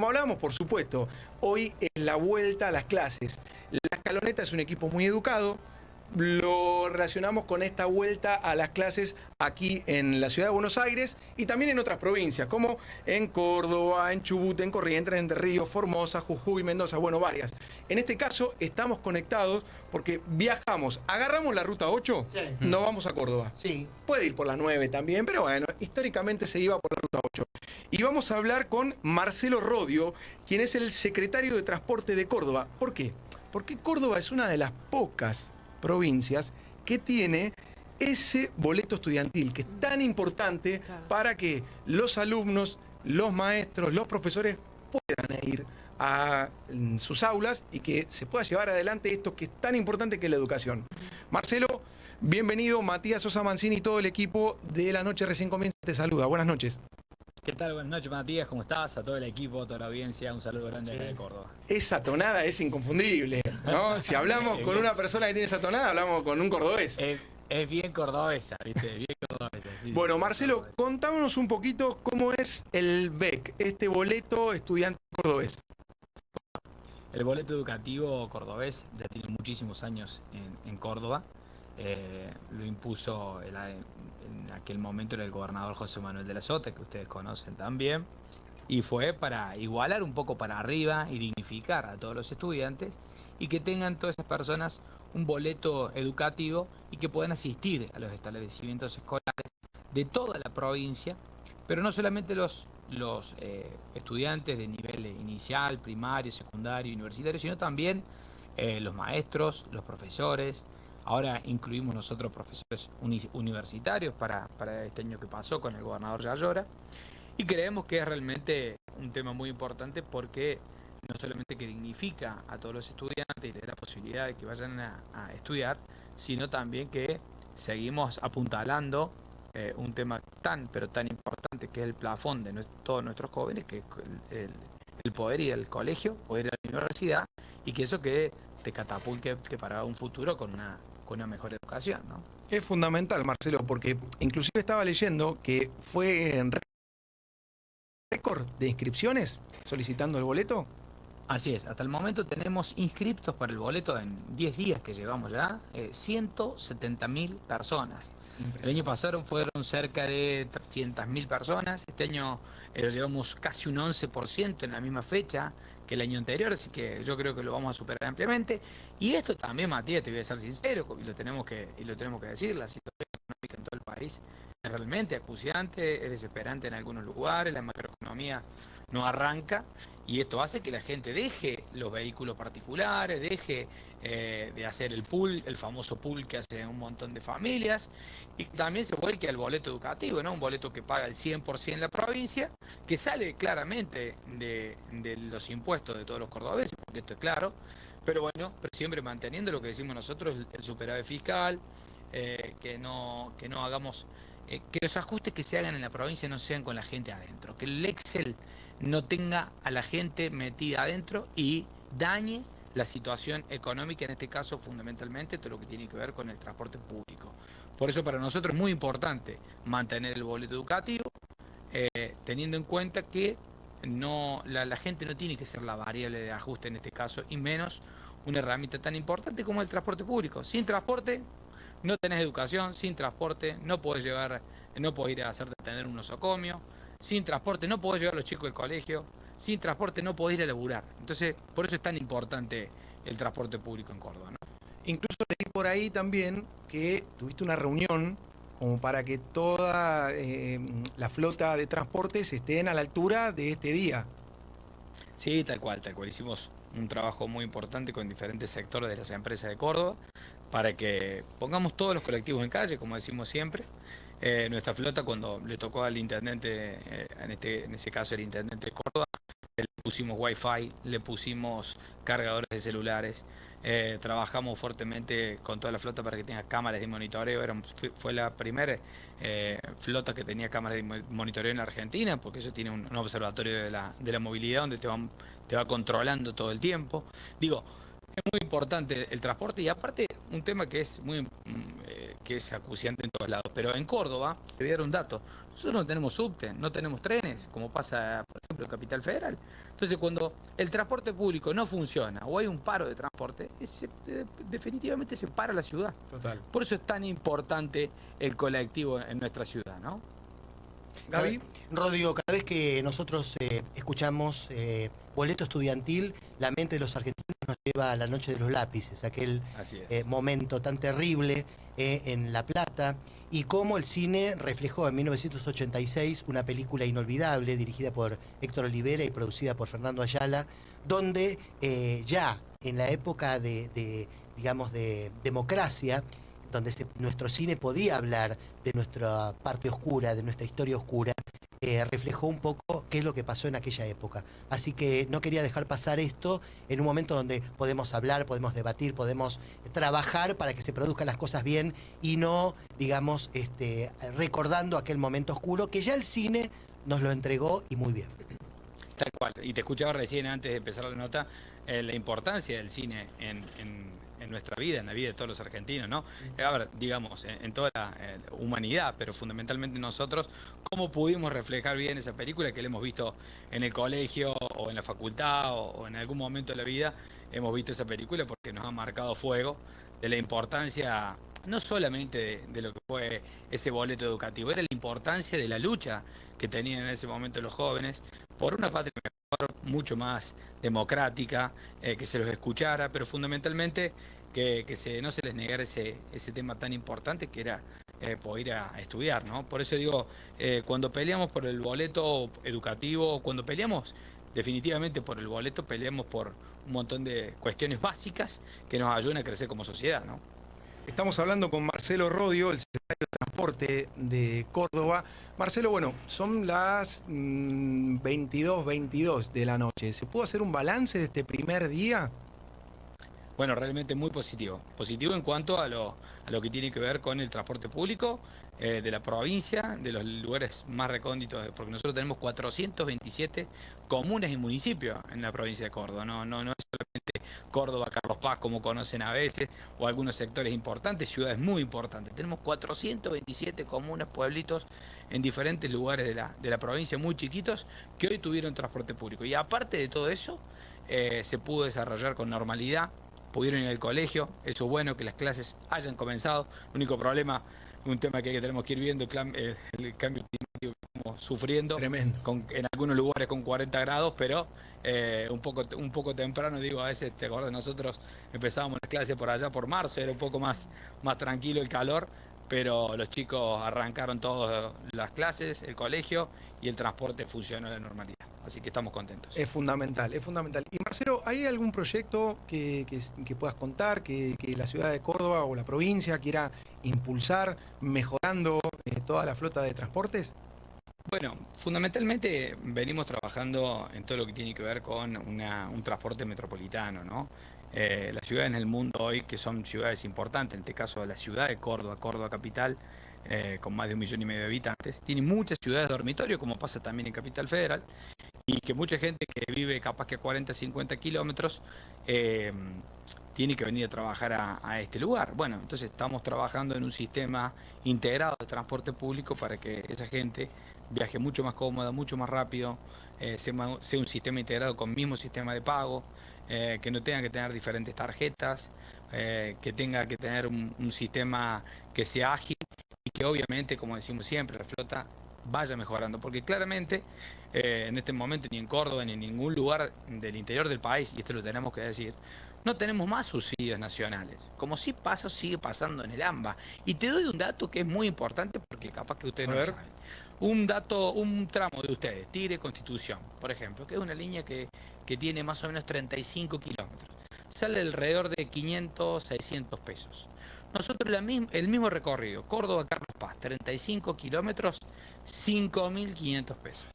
como hablábamos, por supuesto, hoy es la vuelta a las clases. La Escaloneta es un equipo muy educado. Lo relacionamos con esta vuelta a las clases aquí en la ciudad de Buenos Aires y también en otras provincias, como en Córdoba, en Chubut, en Corrientes, en Entre Ríos, Formosa, Jujuy, Mendoza, bueno, varias. En este caso estamos conectados porque viajamos, agarramos la ruta 8, Sí. nos vamos a Córdoba. Sí. Puede ir por la 9 también, pero bueno, históricamente se iba por la ruta 8. Y vamos a hablar con Marcelo Rodio, quien es el secretario de Transporte de Córdoba. ¿Por qué? Porque Córdoba es una de las pocas provincias que tiene ese boleto estudiantil que es tan importante para que los alumnos, los maestros, los profesores puedan ir a sus aulas y que se pueda llevar adelante esto que es tan importante que es la educación. Marcelo, bienvenido. Matías Sosa Mancini y todo el equipo de La Noche Recién Comienza te saluda. Buenas noches. ¿Qué tal? Buenas noches, Matías. ¿Cómo estás? A todo el equipo, a toda la audiencia, un saludo grande desde Córdoba. Esa tonada es inconfundible, ¿no? Si hablamos con una persona que tiene esa tonada, hablamos con un cordobés. Es bien cordobesa, ¿viste? Bien cordobesa, sí. Bueno, Marcelo, contámonos un poquito cómo es el BEC, este boleto estudiante cordobés. El boleto educativo cordobés ya tiene muchísimos años en Córdoba. Lo impuso en aquel momento el gobernador José Manuel de la Sota, que ustedes conocen también, y fue para igualar un poco para arriba y dignificar a todos los estudiantes y que tengan todas esas personas un boleto educativo y que puedan asistir a los establecimientos escolares de toda la provincia, pero no solamente los estudiantes de nivel inicial, primario, secundario, universitario, sino también los maestros, los profesores. Ahora incluimos nosotros profesores universitarios para este año que pasó con el gobernador Yayora, y creemos que es realmente un tema muy importante porque no solamente que dignifica a todos los estudiantes y les da la posibilidad de que vayan a estudiar, sino también que seguimos apuntalando un tema pero tan importante que es el plafón de todos nuestros jóvenes, que es el poder ir al colegio, poder ir a la universidad, y que eso que te catapulte para un futuro con una mejor educación, ¿no? Es fundamental, Marcelo, porque inclusive estaba leyendo que fue en récord de inscripciones solicitando el boleto. Así es, hasta el momento tenemos inscriptos para el boleto en 10 días que llevamos ya, 170.000 personas. El año pasado fueron cerca de 300.000 personas, este año lo llevamos casi un 11% en la misma fecha que el año anterior, así que yo creo que lo vamos a superar ampliamente. Y esto también, Matías, te voy a ser sincero, y lo tenemos que decir, la situación económica en todo el país es realmente acuciante, es desesperante en algunos lugares, la macroeconomía no arranca, y esto hace que la gente deje los vehículos particulares, deje de hacer el pool, el famoso pool que hacen un montón de familias, y también se vuelque al boleto educativo, ¿no? Un boleto que paga el 100% en la provincia, que sale claramente de los impuestos de todos los cordobeses, porque esto es claro, pero bueno, pero siempre manteniendo lo que decimos nosotros, el superávit fiscal, que no hagamos, que los ajustes que se hagan en la provincia no sean con la gente adentro, que el Excel no tenga a la gente metida adentro y dañe la situación económica, en este caso fundamentalmente todo lo que tiene que ver con el transporte público. Por eso para nosotros es muy importante mantener el boleto educativo, teniendo en cuenta que la gente no tiene que ser la variable de ajuste en este caso, y menos una herramienta tan importante como el transporte público. Sin transporte no tenés educación, sin transporte no podés ir a hacerte tener un nosocomio, sin transporte no podés llevar a los chicos al colegio, sin transporte no podés ir a laburar. Entonces, por eso es tan importante el transporte público en Córdoba, ¿no? Incluso leí por ahí también que tuviste una reunión como para que toda la flota de transportes estén a la altura de este día. Sí, tal cual. Hicimos un trabajo muy importante con diferentes sectores de las empresas de Córdoba para que pongamos todos los colectivos en calle, como decimos siempre. Nuestra flota, cuando le tocó al intendente, en ese caso el intendente de Córdoba, le pusimos wifi, le pusimos cargadores de celulares, trabajamos fuertemente con toda la flota para que tenga cámaras de monitoreo. Fue la primera flota que tenía cámaras de monitoreo en la Argentina, porque eso tiene un observatorio de la movilidad donde te va controlando todo el tiempo. Digo, es muy importante el transporte, y aparte un tema que es que es acuciante en todos lados. Pero en Córdoba, te voy a dar un dato, nosotros no tenemos subte, no tenemos trenes, como pasa, por ejemplo, en Capital Federal. Entonces, cuando el transporte público no funciona o hay un paro de transporte, definitivamente se para la ciudad. Total. Por eso es tan importante el colectivo en nuestra ciudad, ¿no? Gaby. Rodrigo, cada vez que nosotros escuchamos Boleto Estudiantil, la mente de los argentinos nos lleva a la Noche de los Lápices, aquel momento tan terrible en La Plata, y cómo el cine reflejó en 1986 una película inolvidable dirigida por Héctor Olivera y producida por Fernando Ayala, donde ya en la época digamos, de democracia, donde nuestro cine podía hablar de nuestra parte oscura, de nuestra historia oscura, reflejó un poco qué es lo que pasó en aquella época. Así que no quería dejar pasar esto en un momento donde podemos hablar, podemos debatir, podemos trabajar para que se produzcan las cosas bien y no, digamos, recordando aquel momento oscuro que ya el cine nos lo entregó y muy bien. Tal cual. Y te escuchaba recién, antes de empezar la nota, la importancia del cine en nuestra vida, en la vida de todos los argentinos, ¿no? A ver, digamos, en toda la humanidad, pero fundamentalmente nosotros, cómo pudimos reflejar bien esa película que la hemos visto en el colegio o en la facultad o en algún momento de la vida, hemos visto esa película porque nos ha marcado fuego de la importancia, no solamente de lo que fue ese boleto educativo, era la importancia de la lucha que tenían en ese momento los jóvenes por una patria mejor, mucho más democrática, que se los escuchara, pero fundamentalmente que no se les negara ese tema tan importante que era poder ir a estudiar, ¿no? Por eso digo, cuando peleamos por el boleto educativo, cuando peleamos definitivamente por el boleto, peleamos por un montón de cuestiones básicas que nos ayudan a crecer como sociedad, ¿no? Estamos hablando con Marcelo Rodio, el secretario de Transporte de Córdoba. Marcelo, bueno, son las 22:22 de la noche. ¿Se pudo hacer un balance de este primer día? Bueno, realmente muy positivo. Positivo en cuanto a lo que tiene que ver con el transporte público de la provincia, de los lugares más recónditos, porque nosotros tenemos 427 comunas y municipios en la provincia de Córdoba. No es solamente Córdoba, Carlos Paz, como conocen a veces, o algunos sectores importantes, ciudades muy importantes. Tenemos 427 comunas, pueblitos en diferentes lugares de la provincia, muy chiquitos, que hoy tuvieron transporte público. Y aparte de todo eso, se pudo desarrollar con normalidad. Pudieron ir al colegio, eso es bueno, que las clases hayan comenzado. El único problema, un tema que tenemos que ir viendo, el cambio climático que estamos sufriendo. Tremendo. En algunos lugares con 40 grados, pero un poco temprano, digo, a veces, te acuerdas, nosotros empezábamos las clases por allá por marzo, era un poco más tranquilo el calor, pero los chicos arrancaron todas las clases, el colegio y el transporte funcionó a la normalidad. Así que estamos contentos. Es fundamental, es fundamental. Y Marcelo, ¿hay algún proyecto que puedas contar, que la ciudad de Córdoba o la provincia quiera impulsar, mejorando toda la flota de transportes? Bueno, fundamentalmente venimos trabajando en todo lo que tiene que ver con un transporte metropolitano, ¿no? Las ciudades en el mundo hoy, que son ciudades importantes, en este caso la ciudad de Córdoba, Córdoba capital, con más de 1,5 millones de habitantes, tiene muchas ciudades dormitorio, como pasa también en Capital Federal, y que mucha gente que vive capaz que a 40, 50 kilómetros tiene que venir a trabajar a este lugar. Bueno, entonces estamos trabajando en un sistema integrado de transporte público para que esa gente viaje mucho más cómoda, mucho más rápido, sea un sistema integrado con mismo sistema de pago, que no tenga que tener diferentes tarjetas, que tenga que tener un sistema que sea ágil y que obviamente, como decimos siempre, la flota vaya mejorando, porque claramente en este momento ni en Córdoba ni en ningún lugar del interior del país, y esto lo tenemos que decir, no tenemos más subsidios nacionales, como sí pasa, sigue pasando en el AMBA. Y te doy un dato que es muy importante porque capaz que ustedes no lo saben. Un tramo de ustedes, Tigre Constitución, por ejemplo, que es una línea que tiene más o menos 35 kilómetros, sale alrededor de 500, 600 pesos. Nosotros el mismo recorrido, Córdoba-Carlos Paz, 35 kilómetros, 5.500 pesos.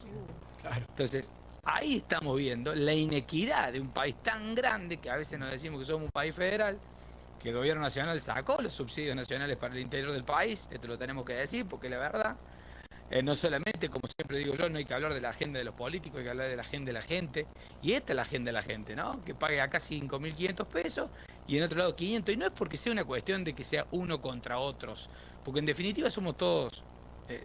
Claro. Entonces, ahí estamos viendo la inequidad de un país tan grande, que a veces nos decimos que somos un país federal, que el gobierno nacional sacó los subsidios nacionales para el interior del país, esto lo tenemos que decir porque es la verdad. No solamente, como siempre digo yo, no hay que hablar de la agenda de los políticos, hay que hablar de la agenda de la gente. Y esta es la agenda de la gente, ¿no? Que pague acá 5.500 pesos y en otro lado 500. Y no es porque sea una cuestión de que sea uno contra otros, porque en definitiva somos todos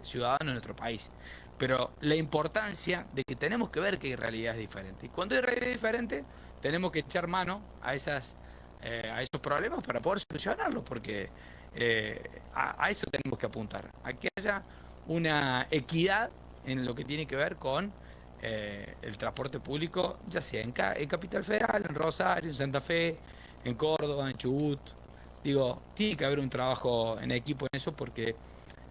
ciudadanos de nuestro país. Pero la importancia de que tenemos que ver que hay realidades diferentes. Y cuando hay realidades diferentes, tenemos que echar mano a esos problemas para poder solucionarlos, porque a eso tenemos que apuntar, a que haya una equidad en lo que tiene que ver con el transporte público, ya sea en Capital Federal, en Rosario, en Santa Fe, en Córdoba, en Chubut. Digo, tiene que haber un trabajo en equipo en eso, porque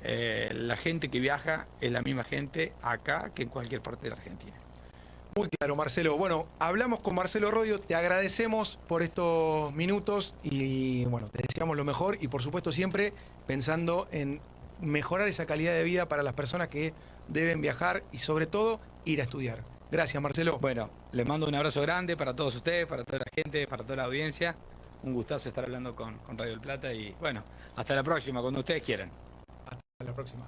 la gente que viaja es la misma gente acá que en cualquier parte de la Argentina. Muy claro, Marcelo. Bueno, hablamos con Marcelo Rodio, te agradecemos por estos minutos y bueno, te deseamos lo mejor y por supuesto siempre pensando en mejorar esa calidad de vida para las personas que deben viajar y sobre todo ir a estudiar. Gracias, Marcelo. Bueno, les mando un abrazo grande para todos ustedes, para toda la gente, para toda la audiencia. Un gustazo estar hablando con Radio del Plata y bueno, hasta la próxima, cuando ustedes quieran. Hasta la próxima.